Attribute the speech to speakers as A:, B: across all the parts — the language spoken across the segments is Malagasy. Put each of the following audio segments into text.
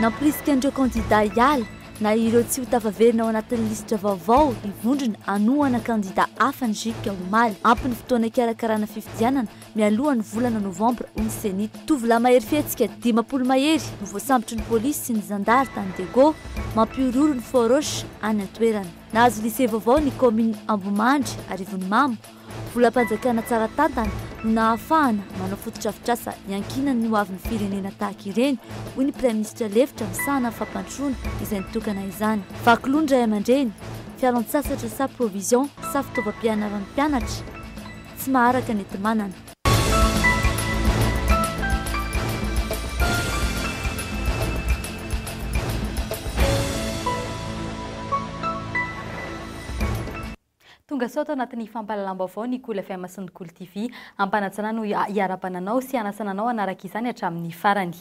A: Namporisika andreo kandida hiala na ireo tsy ho tavaverina ao anatin'ny lisitra vaovao hivondrona anohana kandida hafa ny zika omaly ampin'ny fotoana ikarakarana fifidianana mialohan'ny volana novambra ho ny senita. Tovolahy mahery fihetsika 50 mahery no voasambotry ny polisy sy ny zandary tany Dego mampiororo ny forosy any an-toerana. Nahazo lisea vaovao ny kominy Ambomandry Arivony Mamo volam-panjakana tsara tantana no nahafahana manao fototrafitrasa iankinany ny hoavin'ny firenena tahaka ireny hoy ny praiminisitra lefitra misahana fampantroana izay nitokana izany. Vakilony ray aman-dreny fialan-tsasatra sa provision sa fitaovam-pianaran'ny mpianatra tsy maharaka ny enti-manana.
B: Tonga sao tao anatin'ny fampahalalam-baovao ny KOLO FM sy ny KOLO TV ampanajana no hiara-bananao sy hanasananao anaraka izany hatramin'ny farany.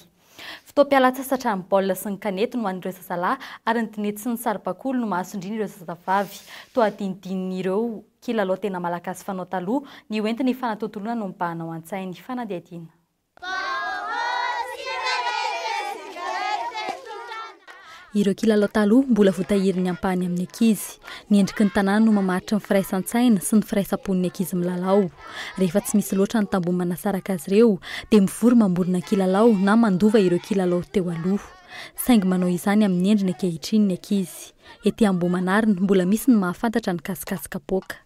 B: Fotoam-pialatsasatra amin'ny baolina sy ny kanety no an'ireo sasalahy ary ny dinety sy ny saribakolo no mahasondrina ireo sasavavy. Toa dinidin'ireo kilalao tena malagasy fanao taloha ny hoentin'ny fanatontolona no mibahanao an-tsainy. Fanadihadiana. Ireo kilalao taloha mbola voatahiry ny ampahany amin'ny ankizy. Ny endriky ny tanàna no mamaritra ny firaisan-tsaina sy ny firaisapon'ny ankizy milalao. Rehefa tsy misy loatra ny tamboho manasaraka azy ireo dia mivory mamorona kilalao na mandova ireo kilalao teo aloha. Saingy manao izany amin'ny endriny ankehitriny ny ankizy. Ety Ambohimanarina mbola misy ny mahafantatra ny kasikasika poka.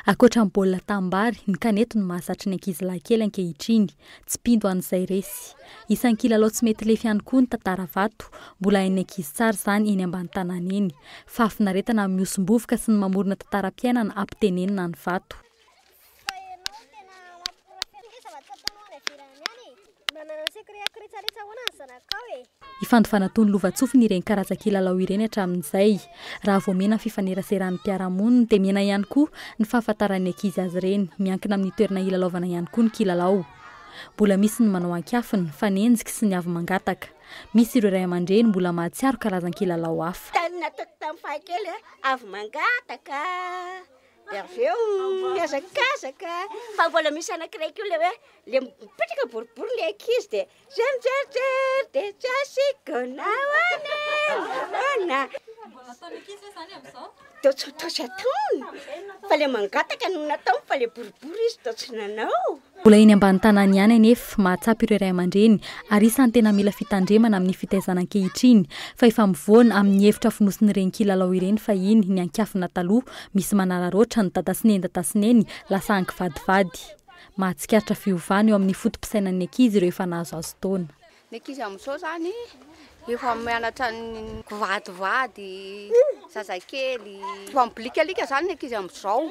B: Akoatra amin'ny baolina tambary, ny kanety no mahasatry ny ankizy lahy kely ankehitriny, tsy pindo an'izay resy. Isan'ny kilalao tsy mety lefy ihany koa ny tantara vato, mbola hain'ny ankizy tsara izany eny ambany tanàna eny. Fahafinaretana amin'ny miosombovoka sy ny mamorona tantaram-piainana ampitenenina ny vato. Ifandofana-tony lovatsofina ireny karazan-kilalao ireny hatramin'izay. Raha vao mena fifaneraseran'ny mpiara-monina dia mena ihany koa ny fahafantaran'ny ankizy azy ireny. Miankina amin'ny toerana ilalaovana ihany koa ny kilalao. Mbola misy ny manao ankiafina, fanenjika sy ny avy mangataka. Misy ireo ray aman-dreny mbola mahatsiaro karazan-kilalao hafa.
C: Avy mangataka, aveo miazakazaka, fa mbola misy anankiray koa le hoe le mipetraka boribory le ankizy dia jerjerjer dia tsasikona hoanena. Tsy ataony fa le mangataka no natao fa le boribory izy tsy nanao.
B: Mbola eny ambany tanàna ihany anefa mahatsapy ireo ray aman-dreny ary isany tena mila fitandremana amin'ny fitaizana ankehitriny fa efa mivoana amin'ny hevitra fonosiny ireny kilalao ireny fa iny ny ankiafina taloha misy manararoatra ny dadasineny lasa ankivadivady. Mahatsikaritra fiovana eo amin'ny fotom-pisainan'ny ankizy ireo efa nahazo azo taona.
D: Ny ankizy amin'izao zany efa mianatra ny kivadivady, zazakely, efa miblikalika zany ny ankizy amin'izao.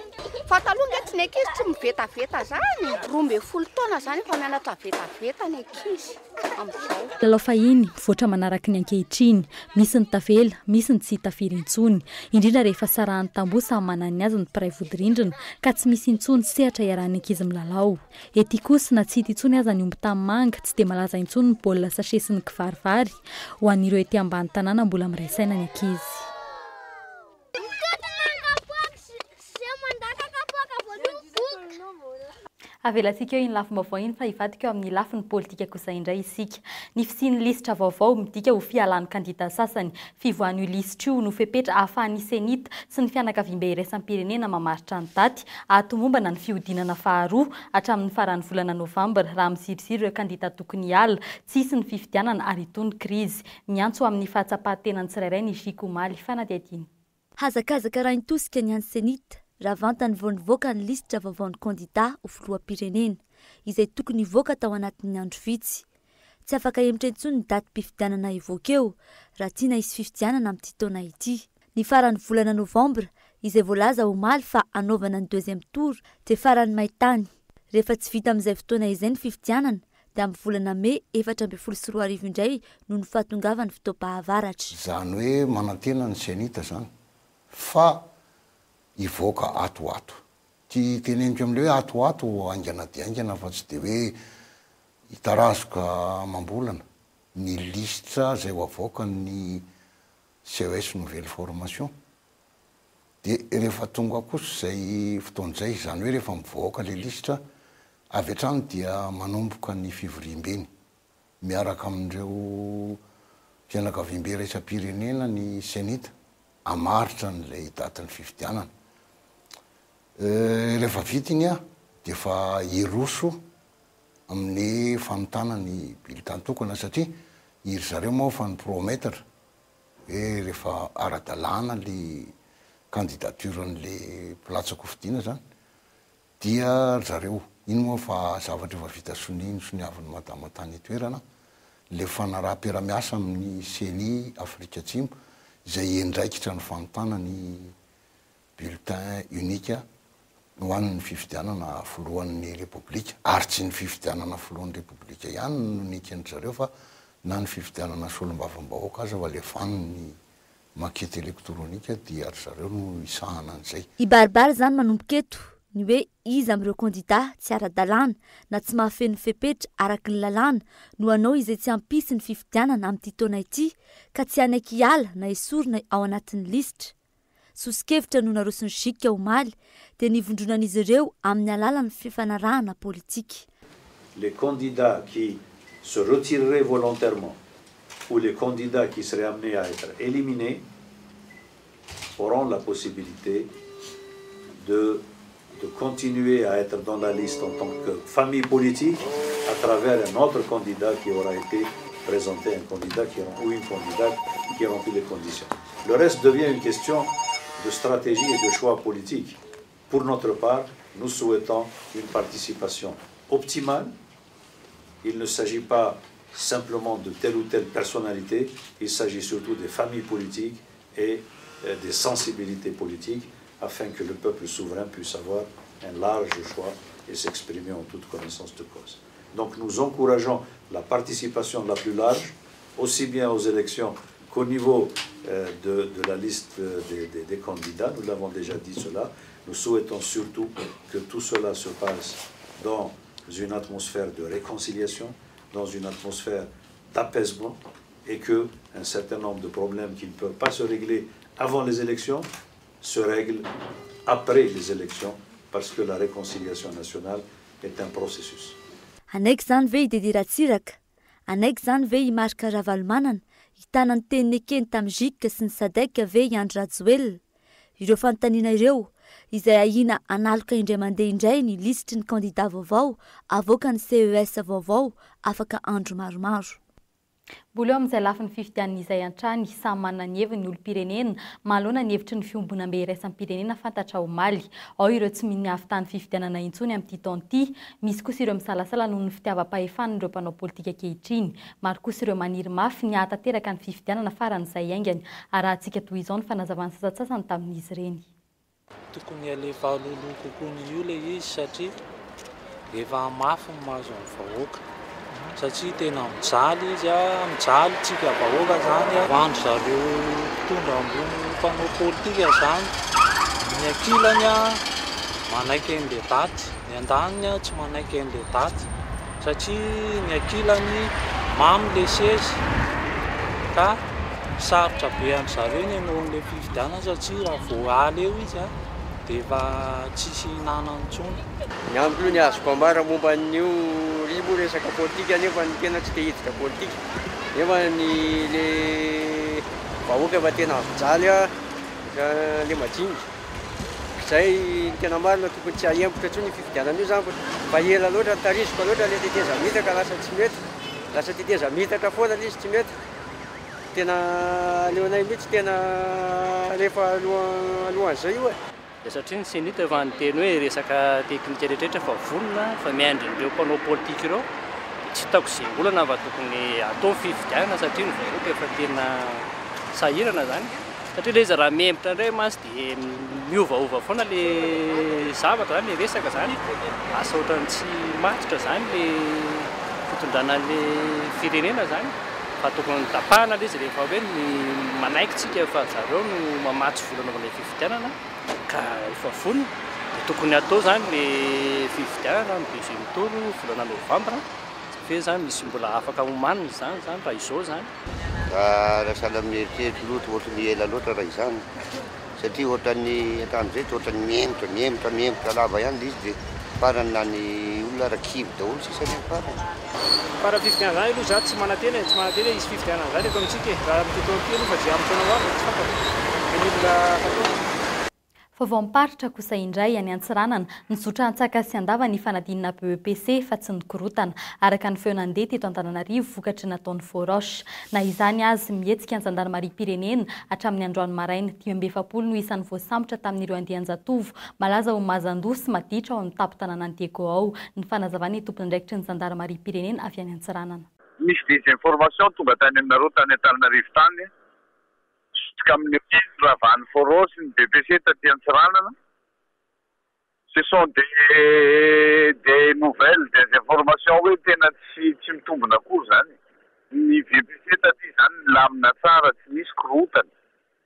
D: Fa taloha ngetsy ny ankizy tsy mivetaveta zany. 12 taona zany efa mianatra vetaveta ny ankizy amin'izao.
B: Lalao fahiny mivoatra manaraka ny ankehitriny, misy ny tavela, misy ny tsy tafiry intsony. Indrindra rehefa sarahan'ny tamboho samy manana ny azy ny mpiray vodi-rindrina ka tsy misy intsony sehatra iarahan'ny ankizy milalao. Ety kosa na tsy hita intsony aza ny omby tanimanga tsy dia malaza intsony ny baolina sachet sy ny kivarivary. Ho an'ireo ety ambany tanàna mbola miray saina ny ankizy. Avelantsika eo iny lafiny vaovao iny fa hivadika eo amin'ny lafiny politika kosa indray isika. Ny fisian'ny lisitra vaovao midika ho fialan'ny kandida sasany. Fivoan'io lisitra io no fepetra ahafahan'ny senita sy ny fianakaviam-be iraisam-pirenena mamaritra ny daty ahatomombana ny fihodinana faharoa hatramin'ny faran'ny volana novambra raha misirisiro ireo kandida tokony hiala tsisy ny fifidianana ary itony krizy. Miantso amin'ny fahatsapahan-tenany tsirairay ny Jiko Omaly. Fanadihadiana.
A: Hazakazaka raha intosika ny an'ny senita. Raha vantany vao nivoaka ny lisitra vaovao ny kandida ho filoham-pirenena izay tokony hivoaka tao anatin'ny andro vitsy. Tsy afaka emitra intsony ny datim-pifidianana ivoaka eo raha tiana hisy fifidianana amin'ity taona ity. Ny faran'ny volana novambra izay voalaza Omaly fa anaovana ny deuxième tour dia faran'ny maintany. Rehefa tsy vita amin'izay fotoana izay ny fifidianana dia amin'ny volana May 2024 indray no ny fahatongavany fotoam-pahavaratra.
E: Zany hoe manantena ny senita zany fa ivoaka atoato. Ty teneniko amin'ilay hoe atoato aingana dia aingana fa tsy dia hoe hitarazoka mambolana. Ny lisitra izay ho avoaka ny CES nouvelle formation dia rehefa tonga kosa zay fotoan'izay zany hoe rehefa mivoaka le listra avy hatrany dia manomboka ny fivoriam-beny miaraka amin'ireo fianakaviam-be raisam-pirenena ny senita amaritra n'ilay datin'ny fifidianana. Rehefa vita iny a dia efa iroso amin'ny fanotana ny bulletin tokana satria iry zareo moa fa ny prometatra hoe rehefa ara-dalàna le candidature-n'le mpilatsako fidiana zany dia zareo iny moa fa zavatra efa vita soniavin'ny madama tany toerana le fanaraha-piaramiasa amin'ny CENI Afrika Atsimo izay endraikitra ny fanontana ny bulletin unique ho an'ny fifidianana filohan'ny repoblika ary tsy ny fifidianana filohan'ny repoblika ihany no unika zareo fa na ny fifidianana solombavam-bahoaka aza fa lefany ny maquette électronique dia ary zareo no isahana an'izay.
A: Ibaribary zany manomboka eto ny hoe izy amin'ireo candidat tsy ara-dalàna na tsy mahafeno fepetra araky ny lalàna no anao izay tsy hampisy ny fifidianana amin'ity taona ity ka tsy anaiky hiala na esorina ao anatin'ny listra. Sosikevitra no narosony Jika omaly dia nivondronan'izy ireo amin'ny alalan'ny fifanarahana politique.
F: Les candidats qui se retireraient volontairement ou les candidats qui seraient amenés à être éliminés auront la possibilité de continuer à être dans la liste en tant que famille politique à travers un autre candidat qui aura été présenté, un candidat ou une candidate qui remplit les conditions. Le reste devient une question de stratégie et de choix politique. Pour notre part, nous souhaitons une participation optimale. Il ne s'agit pas simplement de telle ou telle personnalité, il s'agit surtout des familles politiques et des sensibilités politiques afin que le peuple souverain puisse avoir un large choix et s'exprimer en toute connaissance de cause. Donc nous encourageons la participation la plus large, aussi bien aux élections qu'au niveau de la liste des candidats. Nous l'avons déjà dit cela. Nous souhaitons surtout que tout cela se passe dans une atmosphère de réconciliation, dans une atmosphère d'apaisement et qu'un certain nombre de problèmes qui ne peuvent pas se régler avant les élections se règlent après les élections parce que la réconciliation nationale est un processus.
A: Anaiky zany ve idediratsiraka, anaiky zany ve imarika ravalomanana, hitanany teniny ekeny tamin'ny Jika sy ny Sadeka ve hiandry rajoelona. Ireo fanontaniana ireo izay ahina analoka indray mandeha indray ny lisitry ny candidat vaovao avoaka ny CES vaovao afaka andro maromaro.
B: Mbola eo amin'izay lafin'ny fifidian'izay an-trany samy manana ny heviny ny olom-pirenena mahalona ny hevitry ny fiombonam-be iraisam-pirenena fantatra omaly. Ao ireo tsy miny avitan'ny fifidianana intsony amin'ity taon'ity, misy kosa ireo misalasala noho ny fitiavam-pahefan'ny ireo mpanao politika ankehitriny. Maro kosa ireo maniry mafy ny ahatanteraka ny fifidianana faran'izay aingany. Arahantsika toy izao ny fanazavany sasasasany tamin'izy ireny.
G: Tokony alefa lolo kokoa ny io le izy satria efa mafy ny mahazo ny vahoaka. Satria tena mijaly izy mijaly tsika vahoaka zany vandro zareo mpitondra ambony mpanao politika zany. Ny ankilany manaiky an'le daty, ny andaniny tsy manaiky an'le daty satria ny ankilany mamy le sezy ka sarotra be andry zareo ny hanao an'le fifidianana satria raha vao aly eo izy dia efa tsisy hinanany intsony.
H: Ny ambolo ny azoko ambara momba an'io ribo resaka politika nefa ny tena tsy te hiditra politika. Nefa ny le vahoaka efa tena mijaly le majinga. Izay ny tena marina tokony tsy ahempotra intsony ny fifidianana io zany fa ela loatra tarisiko loatra le teteza mitaka lasa tsy mety. Lasa teteza mitaka foana izy tsy mety. Tena leonay mihitsy tena rehefa alohan'izay io
I: satria ny senita efa nyteny hoe resaka teknika rehetrarehetra fa vonona fa miandry ireo mpanao politika ireo tsy hitako izay olana fa tokony atao fifidianana satria ny vahoaka efa tena sahirana zany satria le izy raha miembotra indray masy dia miovaova foana le zavatra zany le resaka zany asa ohatrany tsy matotra zany le fitondrana le firenena zany fa tokony tapahana le izy rehefa hoe ny manaiky tsika fa zareo no mamatsy volana amin'ilay fifidianana ka efa vonona dia tokony atao zany le fifidianana ny deuxième tour volana novambra fe zany misy mbola afaka homanina zany raha izao zany
H: lasa ala amin'ny eritreritry loatra ohatry ny ela loatra raha izany
E: satria ohatrany atan'izay ohatrany mihemotra lava ihany izy dia farany na ny olona rakivy daholo sisany farany.
J: Para fifidianana zany aloha za tsy manantena izy fifidianana zany eto amintsika raha mitotona aloha fa dia amin'ny taona avy tsy fantako ny olona fatao.
B: Vaovao miparitra kosa indray any Antsiranana nizotra an-tsaka sy andava ny fanadinana BEPC fa tsy nikorotana araka ny feonandeha teto Antananarivo vokatry nataon'ny Foroche. Na izany azy mihetsika ny zandarmarim-pirenena hatramin'ny androany maraina 17 no isan'ny voasambotra tamin'ireo andian-jatovo malaza ho mazan-doha sy maditra ao amin'ny tapo-tanàna Antekao ny fanazavany tompon'andraikitry ny zandarmarim-pirenena avy any Antsiranana.
K: Misy désinformation tonga tany aminareo tany Antananarivo tany amin'ny ravan'ny Foroche ny BPC taty Antsiranana. Ce sont des nouvelles, des informations hoe tena tsy mitombona akory zany. Ny BPC taty zany lamina tsara tsy misy korotana.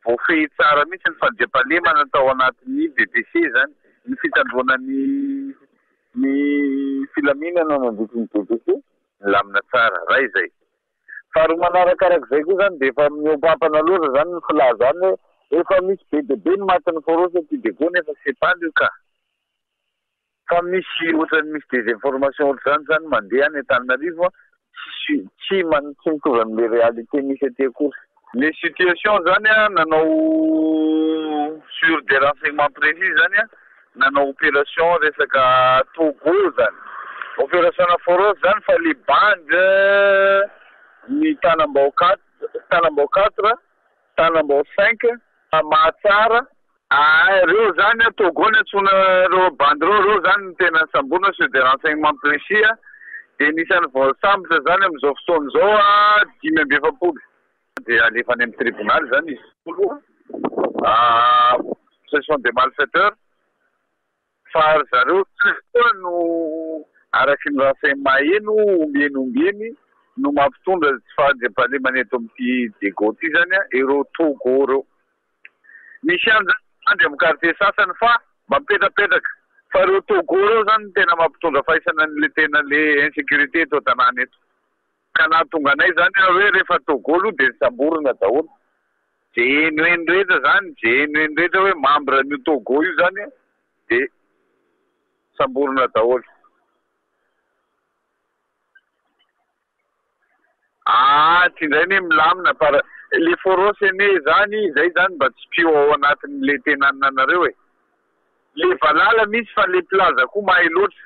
K: Voafehy tsara mihitsy ny fandriam-pahalemana tao anatin'ny BPC zany. Ny fitandroana ny filaminana mandritry ny BPC lamina tsara raha izay. Faharoa manarakarak'izay koa zany dia efa miompampana loatra zany ny filaza zany efa misy be dia be ny matin'ny Foroche aty dia gony efa sepandry io ka. Fa misy ohatrany misy désinformation ohatr'izany mandeha any Antananarivo tsy mitovy amin'ilay réalité misy aty akory. Les situations zany nanao sur des renseignements précis zany nanao opération resaka Togo zany. Opération na Foroche zany fa le bande ny Tanambao 4, Tanambao 5, Mahatsara, reo zany Togo ny antsona reo bande reo zany tena samborina sur des renseignements précis dia nisan'ny voasambotra zany amin'izao fotoan'izao 5 dia alefa any amin'ny tribunal zany izy. Ce sont des malfaiteurs fa zareo no araky ny renseignement eno ombieny no mampitondra tsy fandriam-pahalemana eto amin'ity Dego ty zany ireo Togo reo. Misy ihany zany amin'ny quartier sasany fa mampetrapetraka fa ireo Togo reo zany tena mampitondra fahaisana le tena le insécurité eto an-tanàna eto. Ka nahatonga anay zany hoe rehefa Togo aloha dia samborina daholo. Jeno rehetra hoe membre ny Togo io zany dia samborina daholo. Tindray ny milamina para le Foroche ne zany izay zany mba tsy pio ao anatin'le tenananareo e. Le Valala misy fa le plaza koa mahay loatra.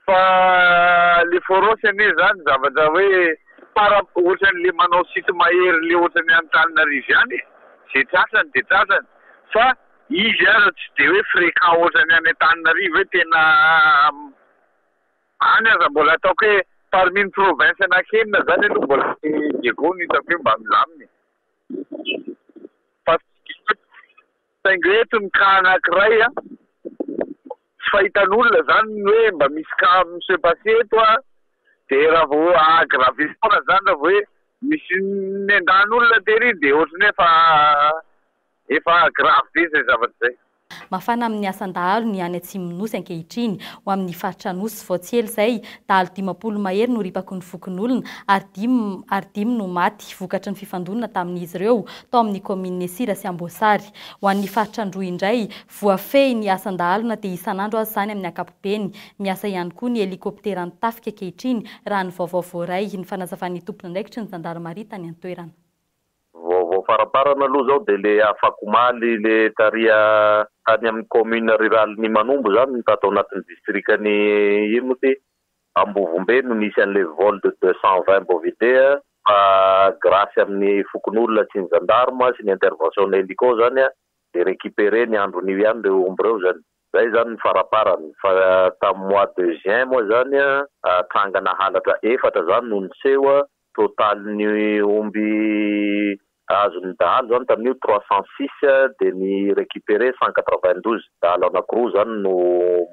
K: Fa le Foroche ne zany zavatra hoe para ohatran'le manao site mahery le ohatran'ny Antananarivo ihany zay tratrany fa izy ara tsy de hoe fréquent ohatran'ny any Antananarivo hoe tena any aza mbola ataoko hoe parmi ny province anakenina zany aloha mbola Diego ny hitako hoe mba milaminy. Fa saingy eto ny ka anankiray tsy fahitan'olona zany hoe mba misy ka monsieur passé eto dia raha vao aggravé foana zany raha vao hoe misy nendan'olona tery dia ohatrany efa grave be zay zavatra zay.
B: Mafana amin'ny asan-dahalo ny any Atsimonosy ankehitriny ho amin'ny faritra Anosy vao tsy ela izay dahalo 50 mahery no ripaky ny fokon'olona ary 5 no maty vokatry ny fifandonana tamin'izy ireo tao amin'ny commune Sira sy Ambosary. Ho an'ny faritra Androy indray voafehy ny asan-dahalo na dia isan'andro azy zany amin'ny ankapobeny. Miasa ihany koa ny helikoptera nitafika ankehitriny raha ny vaovao voaray ny fanazavan'ny tompon'andraikitry ny zandarmaria tany an-toerana.
L: Faraparana aloha zao dia le afakomaly le taria tany amin'ny commune rurale ny Manombo zany tato anatin'ny districtany ino ty Ambovombe no nisy an'le vol de 220 bovidé fa grâce amin'ny fokon'olona sy ny gendarme sy ny intervention na hélico zany dia récupéré ny andron'io ihany le omby reo zany. Zay zany ny faraparany fa tamin'ny mois de juin moa zany trangana halatra 4 zany no niseho total ny omby azon'ny dahalo zany tamin'io 306 dia ny récupéré 192 dahalo anankiroa zany no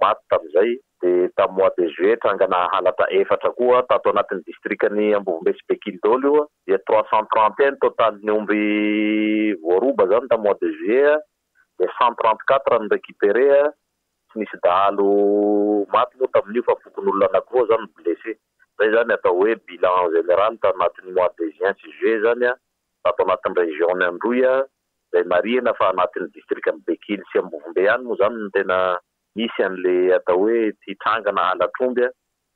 L: maty tamin'izay. Dia tamin'ny mois de juillet trangana halatra 4 koa tato anatin'ny districtany Ambovombe sy Bekildolo io dia 331 total ny omby voaroba zany tamin'ny mois de juillet dia 134 ny récupéré tsy nisy dahalo maty moa tamin'io fa fokon'olona anankiroa zany blessé. Zay zany atao hoe bilan général tanatin'ny mois de juin sy juillet zany tato anatin'ny région ny Androy izay marihana fa anatin'ny distrika Bekily sy Ambovombe ihany moa zany no tena misy an'le atao hoe titrangana halatromby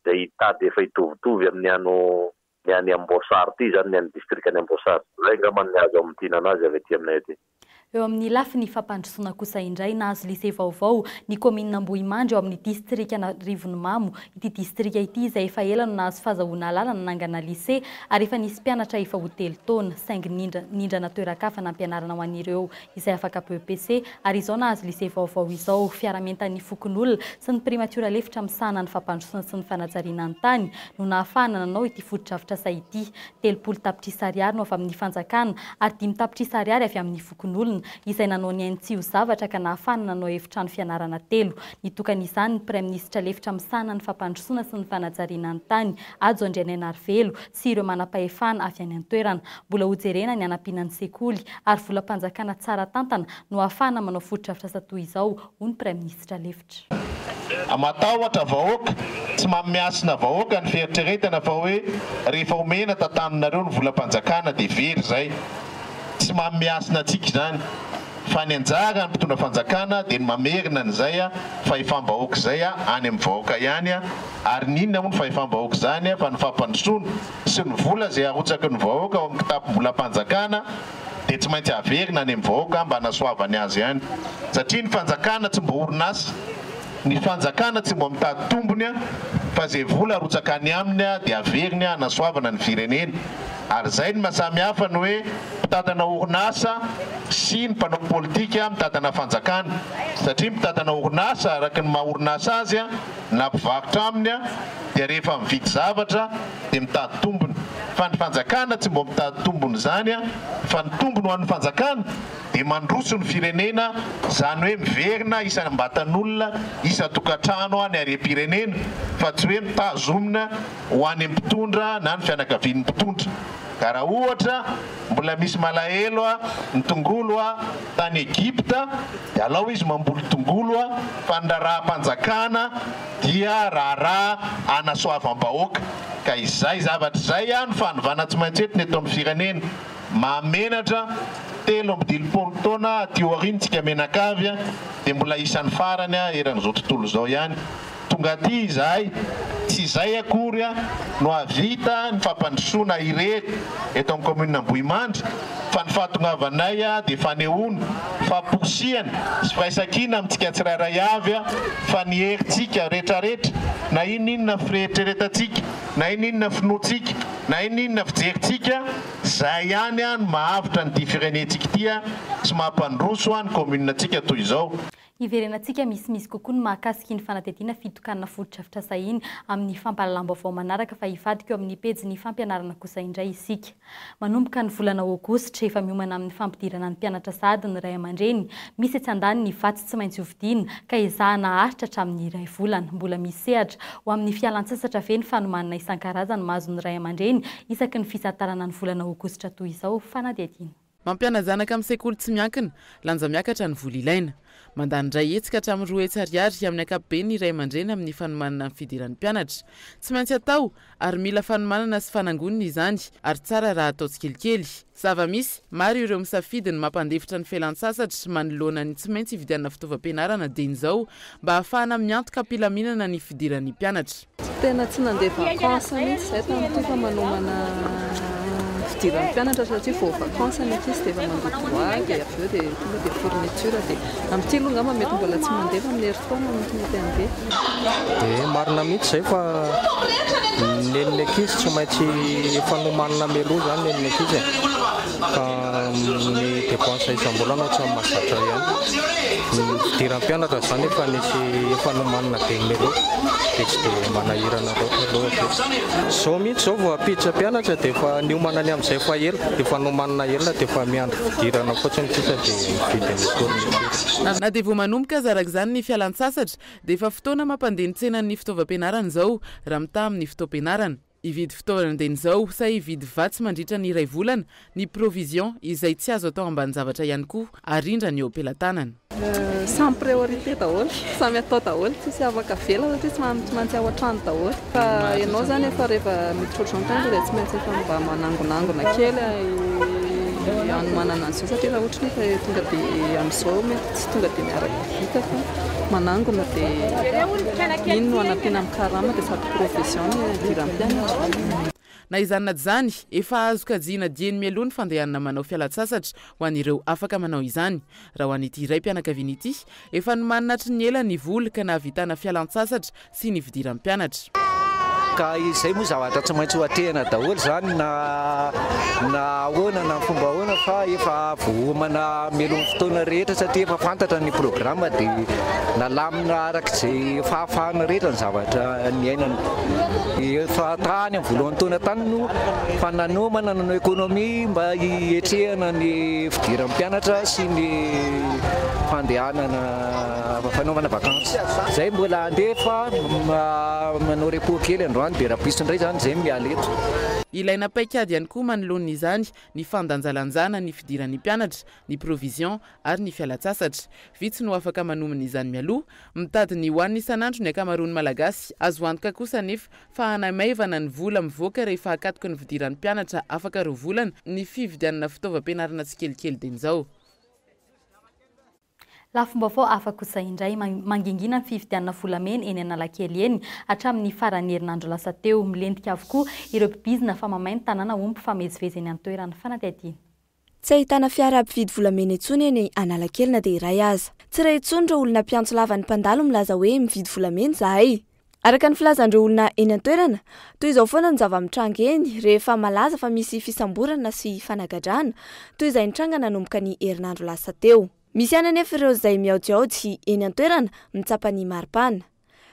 L: izay tady efa hitovitovy amin'ny any Ambosary ty zany ny any distrika any Ambosary. Zay angamba ny azo amin'tinana azy avy ety aminay ety.
B: Eo amin'ny lafiny fampandrosoana kosa indray nahazo lycée Vaovao ny commune Ambohimandry ao amin'ny distrika Rivonimamo. Ity distrika ity izay efa ela no nahazo fahazahoana lalana nangana lycée ary efa nisy mpianatra efa ho 3 taona saingy nindrana toerakafa nampianarana ho an'ireo izay afaka PEPC ary izao nahazo lycée Vaovao izao fiaramentany fokon'olona sy ny primature lefitra misahana ny fampandrosoana sy ny fanajariana ny tany no nahafahana nanao ity fotodrafitra sa ity 30 tapitrisa ariary no avy amin'ny fanjakana ary 5 tapitrisa ariary avy amin'ny fokon'olona izay nanao ny aintsio zavatra ka nahafahana nanao efitrano fianarana 3 nitokan'izany ny praiminisitra lefitra misahana ny fampandrosoana sy ny fanajariana ny tany Ajo Andrianarivelo sy ireo manam-pahefana avy any an-toerana mbola hojerena ny anampiana ny sekoly ary volam-panjakana tsara tantana no ahafahana manao fotodrafitra sa toy izao hoy ny praiminisitra lefitra.
M: Matahotra vahoaka tsy mamiasina vahoaka ny fieritreretana fa hoe rehefa omena tantananareo ny volam-panjakana dia very zay. Tsy mamiasina antsika zany fa ny anjara ny mpitondra fanjakana dia ny mamerina an'izay fa ifam-bahoaka zay any amin'ny vahoaka ihany ary ninona moa ny fahefam-bahoaka zany fa ny fampandrosoana sy ny vola izay arotsaky ny vahoaka ao amin'ny kitapo-bolam-panjakana dia tsy maintsy averina any amin'ny vahoaka mba hanasoavany azy ihany satria ny fanjakana tsy mbo orinasa. Ny fanjakana tsy mbo mitady tombony fa izay vola arotsakany aminy dia averiny hanasoavana ny firenena. Ary zay ny mahasamihafa ny hoe mitadana orinasa sy ny mpanao politika mitadana fanjakana satria mitadana orinasa araka ny maha orinasa azy na mpivarotra aminy dia rehefa mividy zavatra dia mitady tombony fa ny fanjakana tsy mbo mitady tombony zany fa ny tombony ho an'ny fanjakana dia mandroso ny firenena zany hoe miverina isam-batan'olona isa-tokantrano any harem-pirenena fa tsy hoe mitazomina ho any mpitondra na ny fianakavian'ny mpitondra. Ka raha ohatra mbola misy malahelo ny tongolo tany Egypta dia alao izy mamboly tongolo fa ny raha-panjakana dia raha anasoavam-bahoaka. Ka izay zavatra izay ny fanovana tsy maintsy eto ny eto amin'ny firenena mamenatra 3 taona aty aoriantsika menakavy dia mbola isan'ny farany eran'izao tontolo izao ihany. Tonga aty izahay tsy izay akory no havita ny fampandrosoana irery eto amin'ny commune Ambohimandry fa ny fahatongavanay dia fanehoana famposihana sy fahaisakina amintsika tsirairay avy fa ny herintsika rehetrarehetra na ininona firehetrarehetantsika na ininona finoantsika na ininona fijerintsika zay ihany no mahavitra ny firenentsika ity sy mampandroso ny commune-ntsika toy izao.
B: Iverenantsika misy kokoa ny mahakasiky ny fanatetiana fitokanana fotodrafitra sahiny amin'ny fampalalam-baovao manaraka fa hivadika eo amin'ny pejy fampianarana kosa indray isika. Manomboka ny volana Aogositra efa miomana amin'ny fampidirana ny mpianatra sady ny ray aman-dreny misy etsy andany ny vatsy tsy maintsy hovidiana ka ezahana haritra hatramin'ny iray volana mbola misy sehatra ho amin'ny fialan-tsasatra ve ny fanomanana isan-karazany mahazo ny ray aman-dreny isaky ny fisantarana ny volana Aogositra toy izao fanadihadiana.
N: Mampiana zanaka amin'ny sekoly tsy miankina, lanja miakatra ny vola ilaina. Mandany indray hetsika hatramin'ny 2 hetsy ariary amin'ny ankapobeny ny ray aman-dreny amin'ny fanomanana ny fidiran'ny mpianatra. Tsy maintsy atao ary mila fanomanana sy fanangonina izany ary tsara raha atao tsikelikely. Zava-misy maro ireo misafidy ny mampandefitra ny fialan-tsasatra manoloana ny tsy maintsy hividianana fitaovam-pianarana dia izao mba ahafahana miantoka ampilaminana ny fidiran'ny mpianatra.
O: Tena tsy nandeha vakansa mihitsy zay tamin'ity fa manomana fidiran'ny mpianatra satria vao vakansa mihitsy izy dia efa mandoto hoagy avy eo dia tonga dia fourniture dia amin'ity aloha ngamba mety mbola tsy mandeha fa amin'ny herintaona mety handeha.
J: Marina mihitsy zay fa nen'ny ankizy tsy maintsy fanomanana meloa zany nen'ny ankizy ka ny dépense isam-bolana tsy mahazatra ihany. Ny fidiran'ny mpianatra zany efa nisy fanomanana be meloa dia tsy dia manahirana loatra. Zao mihitsy zao vao apiditra mpianatra dia efa niomanany amin'izay fa ela dia fanomanana ela dia efa miandry fidirana fotsiny sisa dia mividy ny ekôly.
N: Na dia vao manomboka zarak' izany ny fialan-tsasatra dia efa fotoana mampandeha ny tsenan'ny fitaovam-pianarana izao raha mita amin'ny fitaom-pianarana. Hividy fitaovana dia izao sa hividy vatsy mandritra ny iray volana ny provision izay tsy azo atao ambany zavatra ihany koa arindra ny eo am-pelantanana.
O: Samy priorité daholo, samy atao daholo, tsisy afaka vela satria tsy maintsy ao an-trano daholo. Fa ianao zany efa rehefa mitrotro an-trano dia tsy maintsy efa mba manangonangona kely hanomanana an'izao satria raha ohatra hoe tonga dia amin'izao mety tsy tonga dia miaraka vita fa manangona dia ino no anampiana amin'ny karama dia sady profession idiram-pianatra.
N: Na izany na zany efa azo kajiana dieny mialoha ny fandehanana manao fialan-tsasatra ho an'ireo afaka manao izany. Raha ho an'ity iray mpianakaviana ity efa nomanatry ny ela ny vola ka nahavitana fialan-tsasatra sy ny fidiran'ny mpianatra.
P: Ka izay moa zavatra tsy maintsy ho atrehana daholo zany na ahoana na fomba ahoana fa efa voamana melony fotoana rehetra satria efa fantatra ny programma dia nalamina arak'izay fahafahana rehetra ny zavatra ny ainana. Efa tany amin'ny voalohany taona tany no fa nanomana nanao Economie mba hietrehana ny fidiran'ny mpianatra sy ny fandehanana fanaovana vakansy. Zay mbola andefa manao repos kely androany dia rahapisindray zany zay mialeto.
N: Ilaina paikady ihany koa manoloana izany ny fandanjalanjana ny fidiran'ny mpianatra, ny provision ary ny fialan-tsasatra. Vitsy no afaka manomana izany mialoha, mitady ny hoan'ny isan'andro ny ankamaroan'ny malagasy, azo antoka kosa nefa fa hanamaivana ny vola mivoaka rehefa hakatoka ny fidiran'ny mpianatra afaka roa volana ny fividianana fitaovam-pianarana tsikelikely din'izao.
B: Lafim-baovao afaka kosa indray mangingina ny fividianana volamena eny Analakely eny hatramin'ny faran'ny herinandro lasa teo. Milentika avokoa ireo mpibizina fa mamainy tanàna omby famezivezy eny an-toerana fanadihadiana.
Q: Tsy ahitana fiara mpividy volamena intsony eny Analakely na dia iray aza. Tsy iray intsony ireo olona mpiantso lava ny mpandalo milaza hoe mividy volamena zahay. Araka ny filazan'ireo olona eny an-toerana, toy izao foana ny zava-mitranga eny rehefa malaza fa misy fisamborana sy fanagadrana, toy izay nitranga nanomboka ny herinandro lasa teo. Misy ihany anefa ireo izay miaojiaody eny an-toerana mitsapa ny maripana.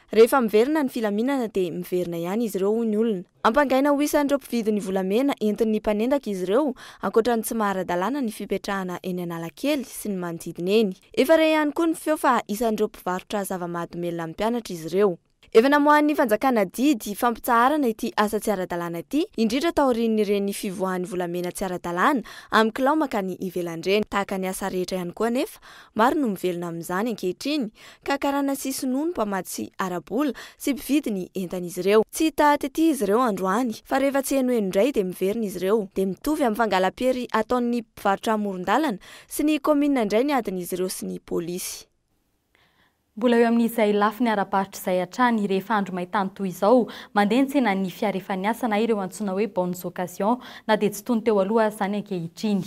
Q: Rehefa miverina ny filaminana dia miverina ihany izy ireo ny olona. Ampangaina ho isan'ireo mpividy ny volamena entin'ny mpanendaka izy ireo ankoatra ny tsy mahara-dalàna ny fipetrahana eny Analakely sy ny manodidina eny. Efa re ihany koa ny feo fa isan'ireo mpivarotra zava-mahadomelina amin'ny mpianatra izy ireo. Efa namohan'ny fanjakana didy fampitsaharana ity asa tsy ara-dalàna ity, indrindra taorian'ireny fivoahan'ny volamena tsy ara-dalàna amin'ny kilao makany ivelan-dreny. Tahaka ny asa rehetra ihany koa nefa, maro no mivelona amin'izany ankehitriny, ka karana sy sinoa mpamaty sy arabola sy mpividy ny entan'izy ireo. Tsy hita tety izy ireo androany, fa rehefa tsy heno indray dia miverina izy ireo. Dia mitovy amin'ny fangalam-pery ataon'ny mpivarotra amoron-dalana sy ny komina indray ny adin'izy ireo sy ny polisy.
B: Mbola eo amin'izay lafiny ara-paritra izay hatrany rehefa andro maintany toy izao, mandeha ny tsena ny fiara efa niasa na ireo antsoina hoe bonnes occasions na dia tsy tony teo aloha izany ankehitriny.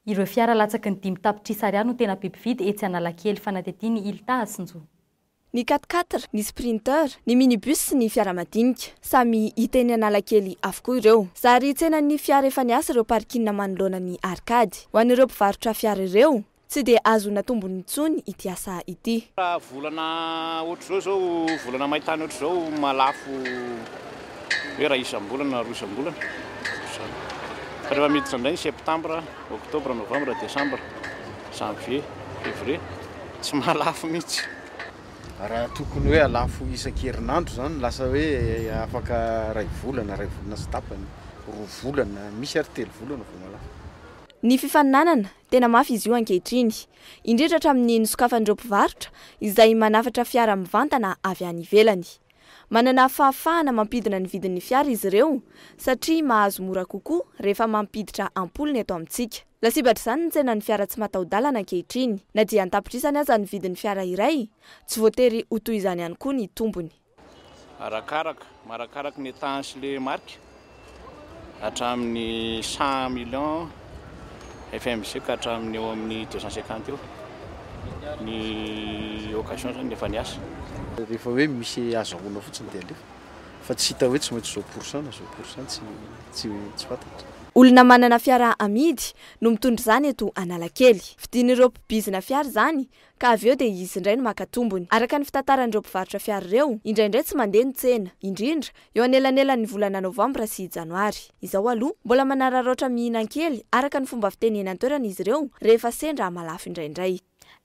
B: Ireo fiara latsaky ny 5 tapitrisa ariary no tena be mpividy etsy Analakely fanadihadiana Ilta Asinjo.
Q: Ny 4x4, ny sprinter, ny minibus sy ny fiara madinika samy hita eny Analakely avokoa ireo. Zary tsena ny fiara efa niasa ireo parkina manoloana ny arkady. Ho an'ireo mpivarotra fiara ireo, tsy dia azo natombony intsony ity asa ity.
R: Volana ohatr'izao zao, volana maintany ohatr'izao malafo hoe raha isam-bolana, roa isam-bolana. Fa rehefa miditra indray septambra, oktobra, novambra, desambra, janvier, février, tsy malafo mihitsy.
S: Raha tokony hoe alafo isan-kerinandro zany lasa hoe afaka ray volana sy tapany, roa volana, misy ary 3 volana vao malafo.
Q: Ny fifaninanana tena mafy izy io ankehitriny, indrindra hatramin'ny nosokafan'ireo mpivarotra izay manafatra fiara mivantana avy any ivelany. Manana fahafahana mampidina ny vidin'ny fiara izy ireo satria mahazo mora kokoa rehefa mampiditra ampolony eto amintsika. Lasibatra izany ny tsena ny fiara tsy mataho-dalana ankehitriny, na dia antapitrisany aza ny vidin'ny fiara iray, tsy voatery ho toy izany ihany koa ny tombony.
R: Marakaraky ny étage sy le marque hatramin'ny 100 millions FMC ka hatramin'ny eo amin'ny 250 eo ny occasion zany efa niasa.
S: Rehefa hoe misy azahoana fotsiny dia alefa fa tsy hita hoe tsy maintsy zao pourcent na zao pourcent tsy fantatra.
Q: Olona manana fiara amidy no mitondra izany eto Analakely. Vidin'ireo mpibizina fiara izany ka avy eo dia izy indray no maka tombony. Araka ny fitantaran'ireo mpivarotra fiara ireo, indraindray tsy mandeha ny tsena, indrindra eo anelanelan'ny volana novambra sy janoary. Izao aloha mbola manararaotra mihinan-kely araka ny fomba fitenena an-toerana izy ireo rehefa sendra malafo indraindray.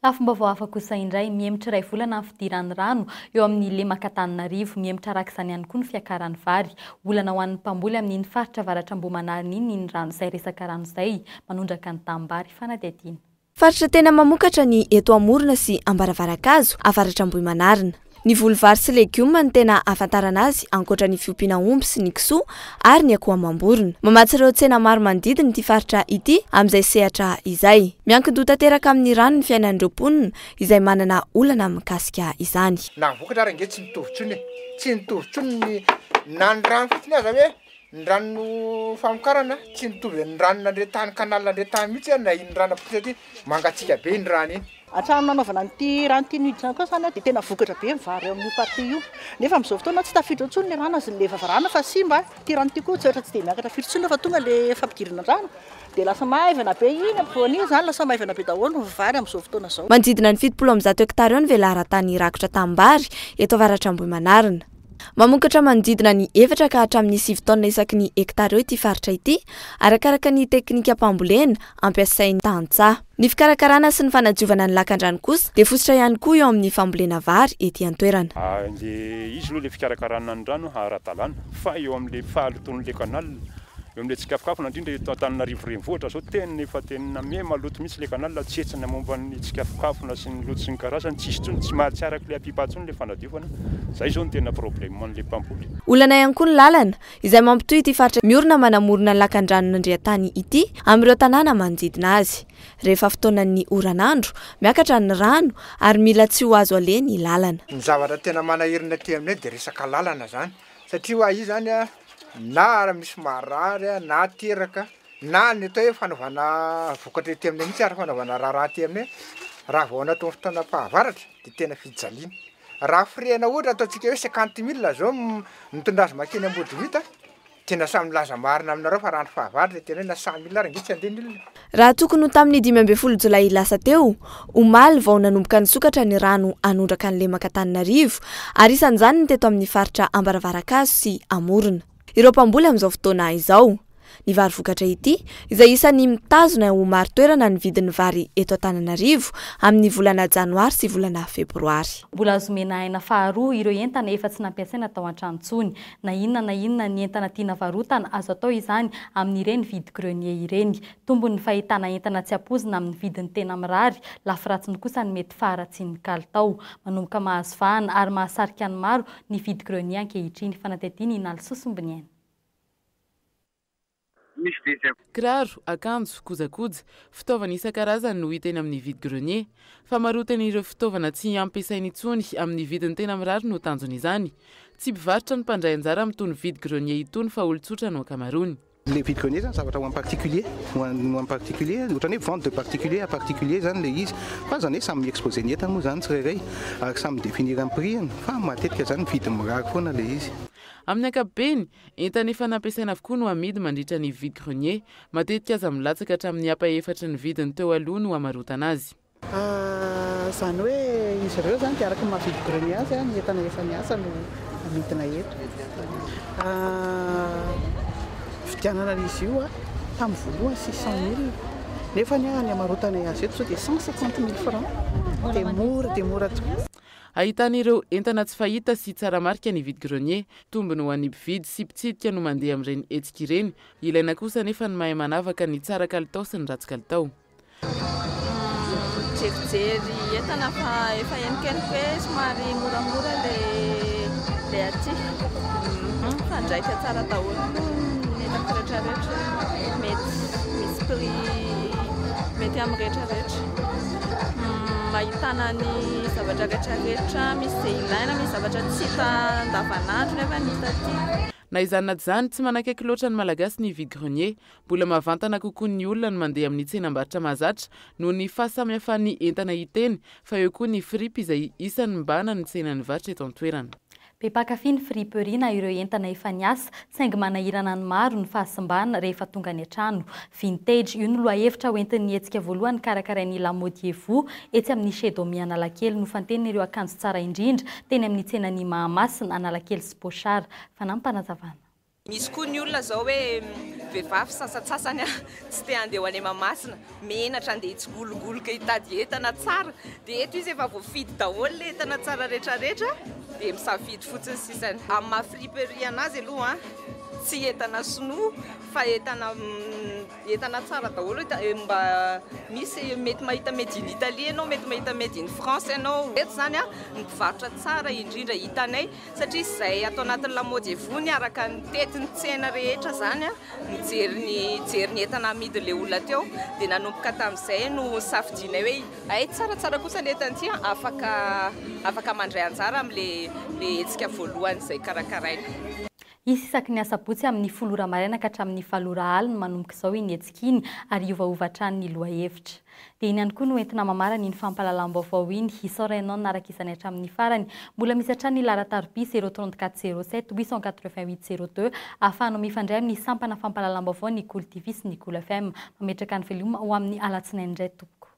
B: Lafim-baovao hafa kosa indray miemitra iray volana ny fidiran'ny rano eo amin'ny Lemakatananarivo, miemitra arak'izany ihany koa ny fiakaran'ny vary. Olana ho an'ny mpamboly amin'iny faritra avaratra Ambohimanarina iny rano izay resaka rano izay manondraka ny tambary fanadihadiana.
Q: Faritra tena mamokatra ny eto Amorona sy Ambaravarakazo avaratra Ambohimanarina. Ny volovary sy legioma ny tena ahafantarana azy ankoatra ny fiompiana omby sy ny kisoa ary ny akoho amam-borona. Mamatsy ireo tsena maro manodidina ity faritra ity amin'izay sehatra izay. Miankin-doha tanteraka amin'ny rano ny fiainan'ireo mponina izay manana olana mikasika izany.
T: Na vokatra range tsy nitovitsony tsy nitovitsony na ny rano fotsiny aza hoe ny rano famokarana tsy nitovy ny rano andre tany kanal andre tany mihitsy na iny rano apotsa ty mangatsika be ny rano iny.
U: Hatrany nanaovana nyty rano ty niditra koa zany dia tena vokatra be mivary amin'ny party io. Nefa amin'izao fotoana tsy tafiditra intsony ny rano azy le vavarana fa simba ty rano ty koa tsy ohatra tsy dia miakatra firy intsony fa tonga le fampidirana rano dia lasa maivana be iny ampovoan'iny zany lasa maivana be daholo ny vary amin'izao fotoana zao.
Q: Manodidina ny 700 hektara eo ny vealaran-tany rakotra tambary eto avaratra Ambohimanarina. Mamokatra manodidina ny 4 ka hatramin'ny 7 taona isaky ny hektara eo ity faritra ity arakaraka ny teknika mpambolena ampiasain'ny tantsaha. Ny fikarakarana sy ny fanadiovana ny lakan-drano kosa dia fototra ihany koa eo amin'ny fambolena vary ety an-toerana.
V: Izy aloha le fikarakarana ny rano ara-dalàna fa eo amin'le fahaloton'le kanal eo amin'le tsikafokafona indrindra eto Antananarivo renivohitra zao tena efa tena me maloto mihitsy le kanal tsy hetsina momba ny tsikafokafona sy ny loto sy ny karazany tsisy tsony tsy mahatsiaraka le apipatsony le fanadiovana. Zay zao ny tena problème an'le mpamboly.
Q: Olana ihany koa ny lalana izay mampitohy ity faritra miorina manamorona ny lakan-drano nandrian-tany ity amin'ireo tanàna manodidina azy. Rehefa fotoanan'ny oranandro miakatra ny rano ary mila tsy ho azo aleha ny lalana.
T: Ny zavatra tena manahirina aty aminay dia resaka lalana zany satria hoa io zany na misy marary na teraka na ny atao hoe fanaovana vokatra ety aminay mihitsy ary fanaovana raha aty aminay raha vao anatao fotoana pahavaratra dia tena fijaliana. Raha firena ohatra ataontsika hoe 50 000 zao mitondrazy makeny Ambodimita tena samy laza marina aminareo fa rano fahavaratra tena hoe na 100 000 ary tsy andeha olona.
Q: Raha tokony ho tamin'ny 12 Jolay lasa teo, omaly vao nanomboka nisokatra ny rano anondraka ny lemaka Antananarivo ary isan'izany ny teto amin'ny faritra Ambaravarankazo sy Amorona. Ireo mpamboly amin'izao fotoana izao. Ny vary vokatra ity izay isan'ny mitazona ho maro toerana ny vidin'ny vary eto Antananarivo amin'ny volana Janoary sy volana Febroary.
B: Mbola azo omena aina faharoa ireo entana efa tsy nampiasaina tao an-trano intsony. Na inona ny entana tiana varotana azo atao izany amin'ireny vide grenier ireny. Tombony fahitana entana tsy ampoizina amin'ny vidiny tena mirary, lafiratsiny kosa ny mety faharatsian'ny kalitao. Manomboka mahazo vahana ary mahasarika ny maro ny vide grenier ankehitriny. Fanatetiany Inali Sosombiniaina.
N: Kiraro, akanjo, kojakoja, fitaovana isan-karazany no hita eny amin'ny vide grenier. Fa marotana ireo fitaovana tsy ampiasaina intsony amin'ny vidiny tena mirary no tanjony izany. Tsy mpivarotra ny mpandray anjara amin'itony vide grenier itony fa olon-tsotra no ankamaroany.
W: Les vide grenier zany zavatra ho en particulier, ohatrany hoe vente de particulier à particulier zany le izy. Fa zany hoe samy exposé ny entana moa zany tsirairay ary samy définir amin'ny prix-ny fa matetika zany vide mirary foana le izy.
N: Amin'ny ankapobeny, entana efa nampiasaina avokoa no amidy mandritra ny vide grenier, matetika aza milatsaka hatramin'ny apa-efatra ny vidiny teo aloha no hamarotana azy.
U: Zany hoe izy ireo zany dia araka maha vide grenier azy ny entana efa niasa no amidina eto. Vidianana izy io tamin'ny voalohany 600 000 nefa ny hamarotana azy eto dia 150 000 francs dia mora tokoa.
N: Ahitana ireo entana tsy fahita sy tsara marika ny vide grenier, tombony ho an'ny mpividy sy mpitsidika no mandeha amin'ireny hetsika ireny. Ilaina kosa nefa ny mahay manavaka ny tsara kalitao sy ny ratsy kalitao.
X: Jerijery entana fa efa henokenoka hoe somary moramora le aty. Fandraika tsara daholo ny entana rehetrarehetra mety misy prix mety amin'ny rehetrarehetra. Mahitana ny zavatra rehetrarehetra, misy izay ilaina, misy zavatra tsy hita andavanandro nefa ny hita aty.
N: Na izany na izany tsy manakaiky loatra ny malagasy ny vide grenier, mbola mavantana kokoa ny olona ny mandeha amin'ny tsenam-barotra mahazatra noho ny fahasamihafan'ny entana hiteny, fa eo koa ny fripe izay isan'ny mbana ny tsenan'ny varotra eto an-toerana.
B: Be mpakafy ny friperie na ireo entana efa niasa saingy manahirana ny maro ny fahasimbana rehefa tonga ny an-trano. Vintage io no loha-hevitra hoentin'ny hetsika voalohany karakarain'ny lamody veut etsy amin'ny Economie Analakely no fanteniny ireo akanjo tsara indrindra teny amin'ny tsenan'ny Mahamasina Analakely sy Pochard. Fanampanazavana.
Y: Misy koa ny olona zao hoe vehivavy sasatsasany tsy te andeha ho any Mahamasina, menatra andeha hitsigologoloka hitady entana tsara, dia eto izy efa voafidy daholo le entana tsara rehetrarehetra dia misafidy fotsiny sisany. Amin'ny maha friperie anazy aloha tsy entana sinoa fa entana tsara daholo mba misy mety mahita made in Italie ianao mety mahita made in France ianao eto zany a ny mpivarotra tsara indrindra hitanay satria izay atao anatin'ny lamaody evony araka ny tetiny tsena rehetra zany a mijery ny entana amidy le olona teo dia nanomboka tamin'izay no safidinay hoe ay tsaratsara kosa ny entan'ity afaka mandray anjara amin'le hetsika voalohany izay karakaraina.
B: Isy isaky ny asabotsy amin'ny 10 maraina ka hatramin'ny 7 alina manomboka izao iny hetsika iny ary iovaovatrany ny loha hevitra. Dia iny ihany koa no entina mamarana iny fampahalalam-baovao iny isaorainao naraka izany hatramin'ny farany. Mbola misy hatrany ny laratarbia 03407 888 02 ahafahanao mifandray amin'ny sampana fampahalalam-baovao ny KOLO TV sy ny KOLO FM. Mametraka ny veloma ho amin'ny alatsinainy indray tompoko.